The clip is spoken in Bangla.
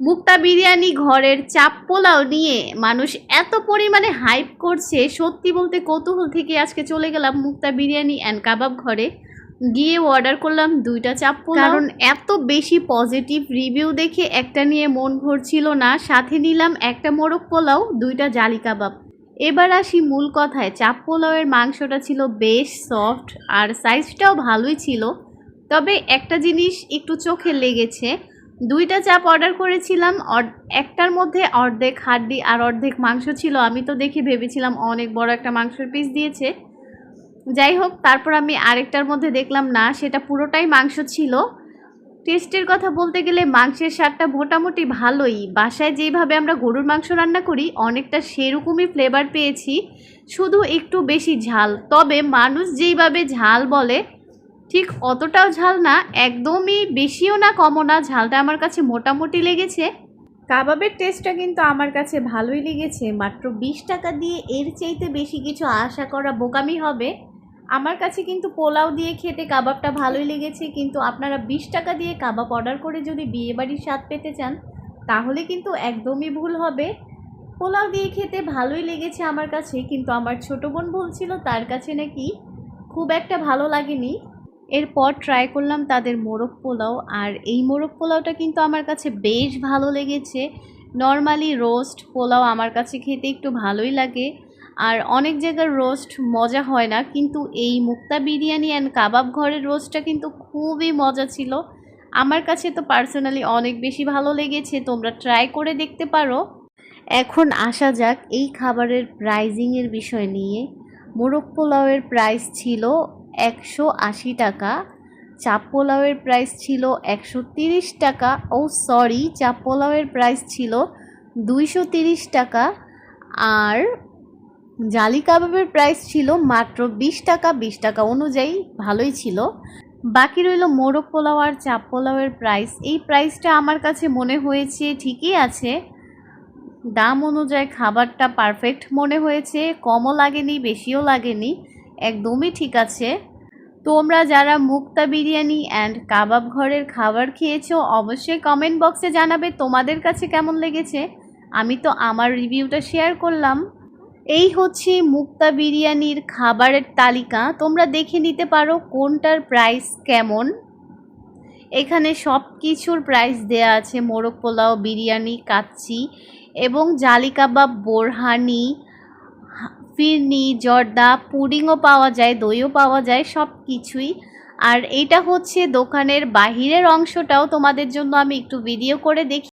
মুক্তা বিরিয়ানি ঘরের চাপ পোলাও নিয়ে মানুষ এত পরিমাণে হাইপ করছে, সত্যি বলতে কৌতূহল থেকে আজকে চলে গেলাম মুক্তা বিরিয়ানি অ্যান্ড কাবাব ঘরে, গিয়ে অর্ডার করলাম 2টা চাপ পোলাও। কারণ এত বেশি পজিটিভ রিভিউ দেখে একটা নিয়ে মন ভরছিল না, সাথে নিলাম একটা মোরগ পোলাও, 2টা জালি কাবাব। এবার আসি মূল কথায়। চাপ পোলাওয়ের মাংসটা ছিল বেশ সফট আর সাইজটাও ভালোই ছিল, তবে একটা জিনিস একটু চোখে লেগেছে। 2টা চাপ অর্ডার করেছিলাম, একটার মধ্যে অর্ধেক হাড্ডি আর অর্ধেক মাংস ছিল। আমি তো দেখে ভেবেছিলাম অনেক বড় একটা মাংসের পিস দিয়েছে। যাই হোক, তারপর আমি আরেকটার মধ্যে দেখলাম না, সেটা পুরোটাই মাংস ছিল। টেস্টের কথা বলতে গেলে মাংসের স্বাদটা মোটামুটি ভালোই। বাসায় যেভাবে আমরা গরুর মাংস রান্না করি অনেকটা সেরকমই ফ্লেভার পেয়েছি, শুধু একটু বেশি ঝাল। তবে মানুষ যেইভাবে ঝাল বলে ঠিক অতটাও ঝাল না, একদমই বেশিও না কমও না, ঝালটা আমার কাছে মোটামুটি লেগেছে। কাবাবের টেস্টটা কিন্তু আমার কাছে ভালোই লেগেছে। মাত্র 20 টাকা দিয়ে এর চাইতে বেশি কিছু আশা করা বোকামি হবে। আমার কাছে কিন্তু পোলাও দিয়ে খেতে কাবাবটা ভালোই লেগেছে, কিন্তু আপনারা 20 টাকা দিয়ে কাবাব অর্ডার করে যদি বিয়েবাড়ির স্বাদ পেতে চান তাহলে কিন্তু একদমই ভুল হবে। পোলাও দিয়ে খেতে ভালোই লেগেছে আমার কাছে, কিন্তু আমার ছোটো বোন বলছিল তার কাছে নাকি খুব একটা ভালো লাগেনি। এরপর ট্রাই করলাম তাদের মোরগ পোলাও, আর এই মোরগ পোলাওটা কিন্তু আমার কাছে বেশ ভালো লেগেছে। নর্মালি রোস্ট পোলাও আমার কাছে খেতে একটু ভালোই লাগে, আর অনেক জায়গার রোস্ট মজা হয় না, কিন্তু এই মুক্তা বিরিয়ানি অ্যান্ড কাবাব ঘরের রোস্টটা কিন্তু খুবই মজা ছিল। আমার কাছে তো পার্সোনালি অনেক বেশি ভালো লেগেছে, তোমরা ট্রাই করে দেখতে পারো। এখন আসা যাক এই খাবারের প্রাইজিংয়ের বিষয় নিয়ে। মোরগ পোলাওয়ের প্রাইস ছিল 180 টাকা, চাপ পোলাওয়ের প্রাইস ছিল 130 টাকা, চাপ পোলাওয়ের প্রাইস ছিল 230 টাকা, আর জালি কাবাবের প্রাইস ছিল মাত্র 20 টাকা। 20 টাকা অনুযায়ী ভালোই ছিল। বাকি রইল মোরগ পোলাও আর চাপ পোলাওয়ের প্রাইস। এই প্রাইসটা আমার কাছে মনে হয়েছে ঠিকই আছে, দাম অনুযায়ী খাবারটা পারফেক্ট মনে হয়েছে, কমও লাগেনি বেশিও লাগেনি, একদমই ঠিক আছে। তোমরা যারা মুক্তা বিরিয়ানি অ্যান্ড কাবাব ঘরের খাবার খেয়েছো অবশ্যই কমেন্ট বক্সে জানাবে তোমাদের কাছে কেমন লেগেছে। আমি তো আমার রিভিউটা শেয়ার করলাম। এই হচ্ছে মুক্তা বিরিয়ানির খাবারের তালিকা, তোমরা দেখে নিতে পারো কোনটার প্রাইস কেমন। এখানে সব কিছুর প্রাইস দেয়া আছে, মোরগ পোলাও, বিরিয়ানি, কাচ্চি এবং জালি কাবাব, বোরহানি, ফিরনি, জর্দা, পুডিংও পাওয়া যায়, দইও পাওয়া যায়, সব কিছুই। আর এইটা হচ্ছে দোকানের বাহিরের অংশটাও তোমাদের জন্য আমি একটু ভিডিও করে দেখি।